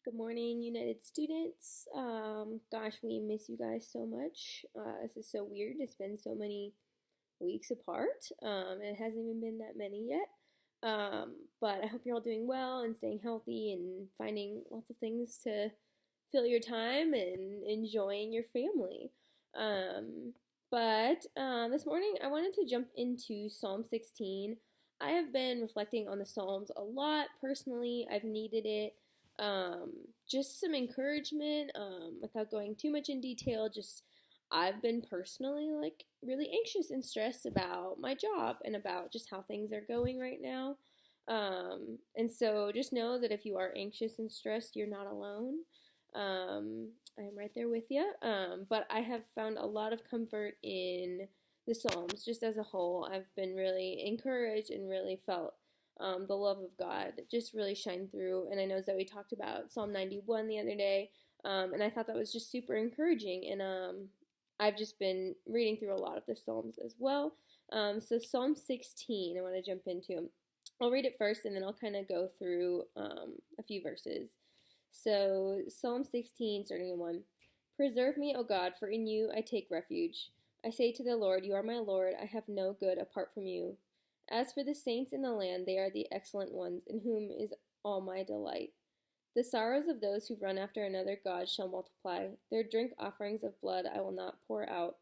Good morning, United students. Gosh, we miss you guys so much. This is so weird to spend so many weeks apart. It hasn't even been that many yet. But I hope you're all doing well and staying healthy and finding lots of things to fill your time and enjoying your family. But this morning I wanted to jump into Psalm 16. I have been reflecting on the Psalms a lot personally. I've needed it. Um, just some encouragement, without going too much in detail. Just I've been personally really anxious and stressed about my job and about just how things are going right now. And so just know that if you are anxious and stressed, you're not alone. I'm right there with you. But I have found a lot of comfort in the Psalms just as a whole. I've been really encouraged and really felt the love of God just really shine through. And I know Zoe talked about Psalm 91 the other day, and I thought that was just super encouraging. And I've just been reading through a lot of the Psalms as well. So Psalm 16, I want to jump into. I'll read it first, and then I'll kind of go through a few verses. So Psalm 16, starting in 1. Preserve me, O God, for in you I take refuge. I say to the Lord, you are my Lord. I have no good apart from you. As for the saints in the land, they are the excellent ones, in whom is all my delight. The sorrows of those who run after another god shall multiply. Their drink offerings of blood I will not pour out,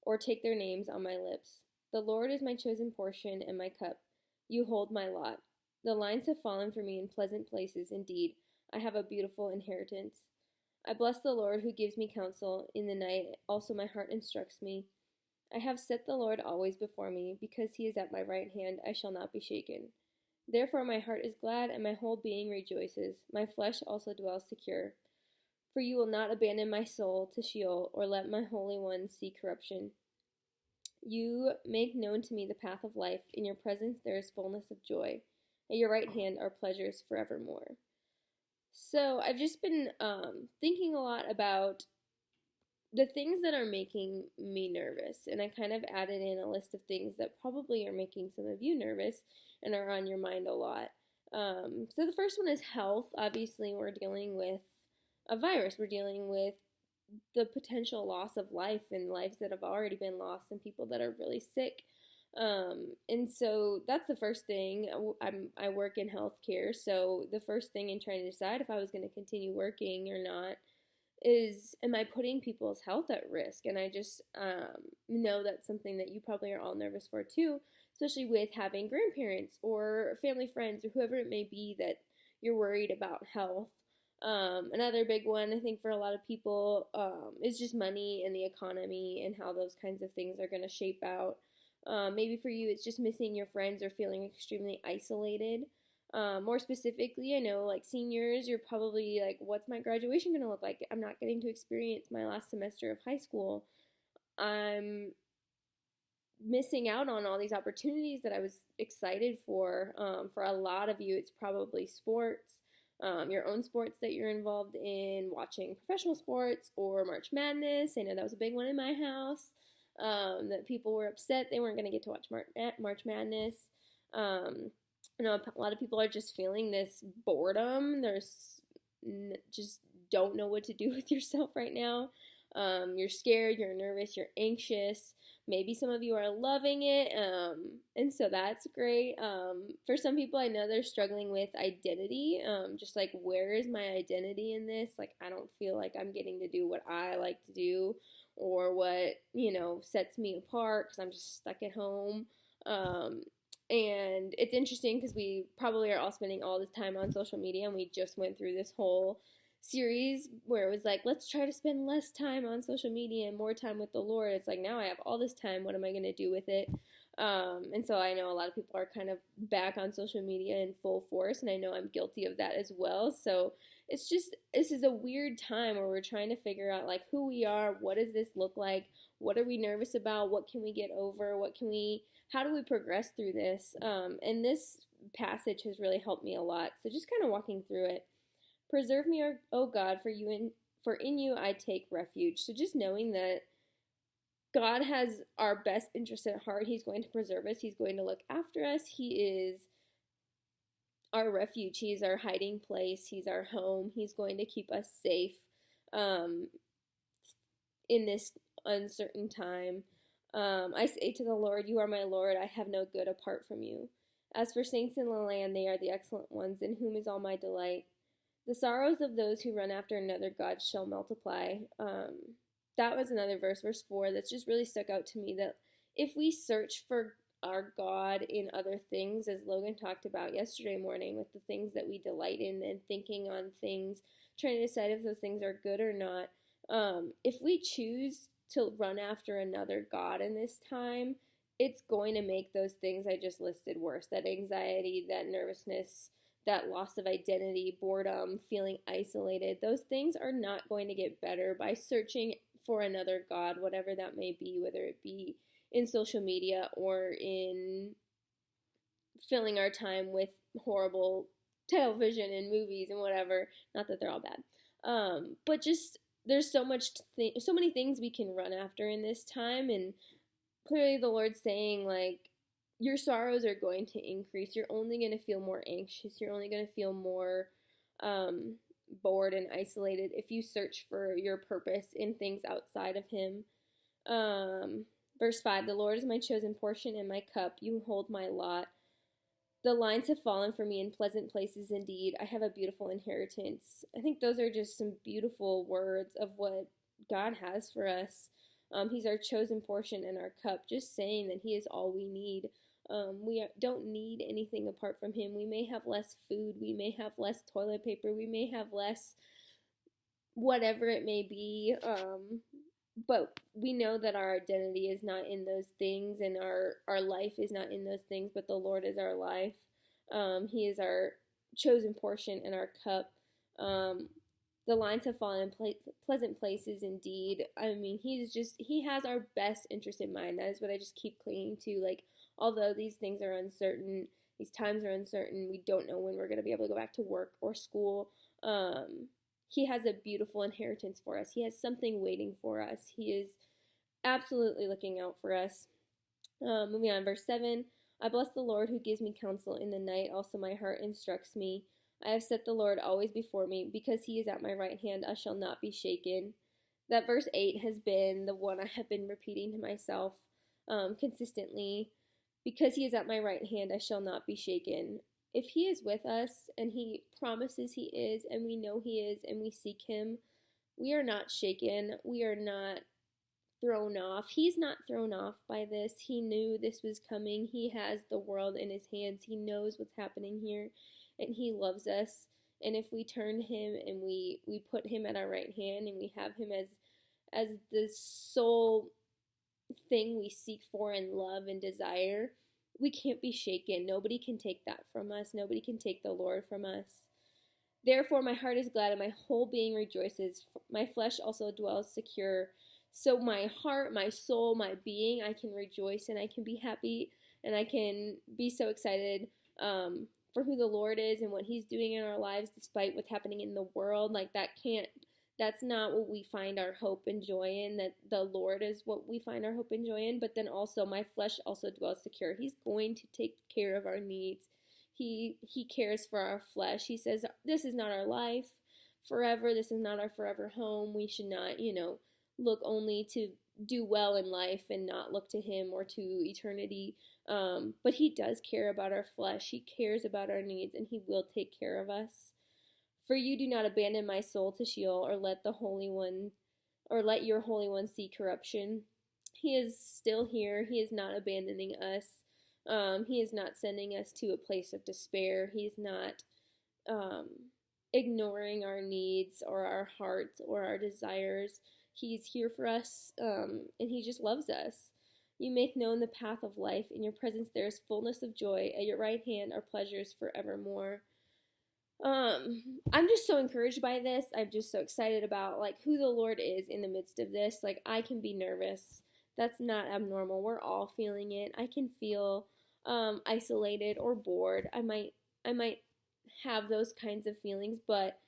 or take their names on my lips. The Lord is my chosen portion and my cup. You hold my lot. The lines have fallen for me in pleasant places. Indeed, I have a beautiful inheritance. I bless the Lord who gives me counsel. In the night also my heart instructs me. I have set the Lord always before me. Because he is at my right hand, I shall not be shaken. Therefore my heart is glad, and my whole being rejoices. My flesh also dwells secure. For you will not abandon my soul to Sheol, or let my Holy One see corruption. You make known to me the path of life. In your presence there is fullness of joy. At your right hand are pleasures forevermore. So I've just been thinking a lot about the things that are making me nervous, and I kind of added in a list of things that probably are making some of you nervous and are on your mind a lot. So the first one is health. Obviously, we're dealing with a virus. We're dealing with the potential loss of life and lives that have already been lost and people that are really sick. And so that's the first thing. I work in healthcare, so the first thing in trying to decide if I was going to continue working or not is, am I putting people's health at risk? And I just know that's something that you probably are all nervous for too, especially with having grandparents or family friends or whoever it may be that you're worried about health. Another big one, I think, for a lot of people is just money and the economy and how those kinds of things are going to shape out. Maybe for you, it's just missing your friends or feeling extremely isolated. More specifically, I know like seniors, you're probably like, what's my graduation going to look like? I'm not getting to experience my last semester of high school. I'm missing out on all these opportunities that I was excited for. For a lot of you, it's probably sports, your own sports that you're involved in, watching professional sports or March Madness. I know that was a big one in my house, that people were upset they weren't going to get to watch March Madness. I know a lot of people are just feeling this boredom. There's just don't know what to do with yourself right now. You're scared, you're nervous, you're anxious. Maybe some of you are loving it, and so that's great. For some people, I know they're struggling with identity, just like, where is my identity in this? Like, I don't feel like I'm getting to do what I like to do or what, sets me apart because I'm just stuck at home. And it's interesting because we probably are all spending all this time on social media, and we just went through this whole series where it was like, let's try to spend less time on social media and more time with the Lord. It's like, now I have all this time. What am I going to do with it? And so I know a lot of people are kind of back on social media in full force, and I know I'm guilty of that as well. So it's just, this is a weird time where we're trying to figure out like who we are, what does this look like, what are we nervous about, what can we get over, how do we progress through this? And this passage has really helped me a lot. So just kind of walking through it. Preserve me, O God, for in you I take refuge. So just knowing that God has our best interest at heart. He's going to preserve us. He's going to look after us. He is our refuge. He's our hiding place. He's our home. He's going to keep us safe um, in this uncertain time. I say to the Lord, "You are my Lord. I have no good apart from you." As for saints in the land, they are the excellent ones, in whom is all my delight. The sorrows of those who run after another God shall multiply. That was another verse, verse 4, that's just really stuck out to me, that if we search for our God in other things, as Logan talked about yesterday morning, with the things that we delight in and thinking on things, trying to decide if those things are good or not, if we choose to run after another God in this time, it's going to make those things I just listed worse. That anxiety, that nervousness, that loss of identity, boredom, feeling isolated, those things are not going to get better by searching for another God, whatever that may be, whether it be in social media or in filling our time with horrible television and movies and whatever. Not that they're all bad, but just there's so many things we can run after in this time, and clearly the Lord's saying, like, your sorrows are going to increase. You're only going to feel more anxious. You're only going to feel more um, bored and isolated if you search for your purpose in things outside of Him. Verse 5, the Lord is my chosen portion and my cup. You hold my lot. The lines have fallen for me in pleasant places indeed. I have a beautiful inheritance. I think those are just some beautiful words of what God has for us. He's our chosen portion and our cup, just saying that He is all we need. We don't need anything apart from Him. We may have less food, we may have less toilet paper, we may have less whatever it may be, but we know that our identity is not in those things, and our life is not in those things, but the Lord is our life. He is our chosen portion and our cup. The lines have fallen in pleasant places indeed. I mean, He has our best interest in mind. That is what I just keep clinging to. Like, although these things are uncertain, these times are uncertain, we don't know when we're going to be able to go back to work or school. He has a beautiful inheritance for us. He has something waiting for us. He is absolutely looking out for us. Moving on, verse 7. I bless the Lord who gives me counsel in the night. Also my heart instructs me. I have set the Lord always before me. Because He is at my right hand, I shall not be shaken. That verse 8 has been the one I have been repeating to myself consistently. Because He is at my right hand, I shall not be shaken. If He is with us, and He promises He is, and we know He is, and we seek Him, we are not shaken. We are not thrown off. He's not thrown off by this. He knew this was coming. He has the world in His hands. He knows what's happening here, and He loves us. And if we turn to Him and we put Him at our right hand, and we have Him as the sole thing we seek for and love and desire, we can't be shaken. Nobody can take that from us. Nobody can take the Lord from us. Therefore my heart is glad and my whole being rejoices. My flesh also dwells secure. So my heart, my soul, my being, I can rejoice and I can be happy and I can be so excited for who the Lord is and what He's doing in our lives despite what's happening in the world. Like, that's not what we find our hope and joy in, that the Lord is what we find our hope and joy in. But then also my flesh also dwells secure. He's going to take care of our needs. He cares for our flesh. He says, this is not our life forever. This is not our forever home. We should not, look only to do well in life and not look to Him or to eternity. But He does care about our flesh. He cares about our needs, and He will take care of us. For you do not abandon my soul to Sheol, or let your Holy One see corruption. He is still here. He is not abandoning us. He is not sending us to a place of despair. He is not ignoring our needs or our hearts or our desires. He's here for us, and He just loves us. You make known the path of life. In your presence there is fullness of joy. At your right hand are pleasures forevermore. I'm just so encouraged by this. I'm just so excited about who the Lord is in the midst of this. I can be nervous. That's not abnormal. We're all feeling it. I can feel isolated or bored. I might have those kinds of feelings, but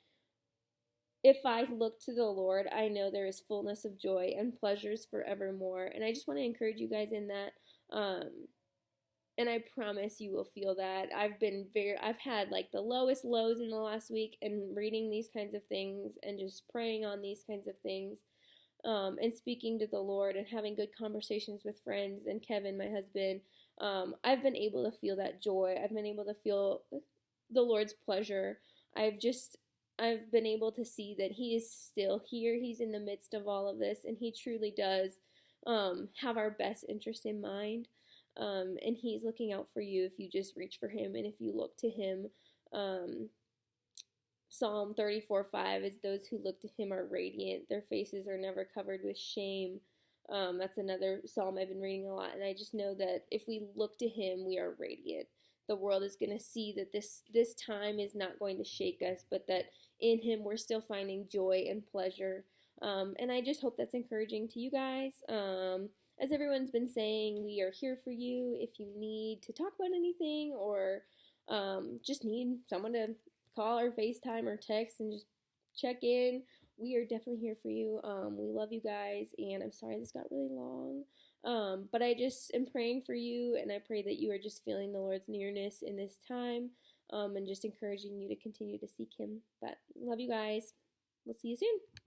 if I look to the Lord, I know there is fullness of joy and pleasures forevermore. And I just want to encourage you guys in that. And I promise you will feel that. I've had like the lowest lows in the last week, and reading these kinds of things and just praying on these kinds of things, and speaking to the Lord and having good conversations with friends and Kevin, my husband. I've been able to feel that joy. I've been able to feel the Lord's pleasure. I've just I've been able to see that He is still here. He's in the midst of all of this, and He truly does have our best interest in mind. And He's looking out for you if you just reach for Him and if you look to Him. Um, Psalm 34:5 is those who look to Him are radiant. Their faces are never covered with shame. That's another psalm I've been reading a lot, and I just know that if we look to Him, we are radiant. The world is going to see that this time is not going to shake us, but that in Him we're still finding joy and pleasure. And I just hope that's encouraging to you guys. As everyone's been saying, we are here for you if you need to talk about anything, or just need someone to call or FaceTime or text and just check in. We are definitely here for you. We love you guys, and I'm sorry this got really long. But I just am praying for you, and I pray that you are just feeling the Lord's nearness in this time, and just encouraging you to continue to seek Him. But love you guys. We'll see you soon.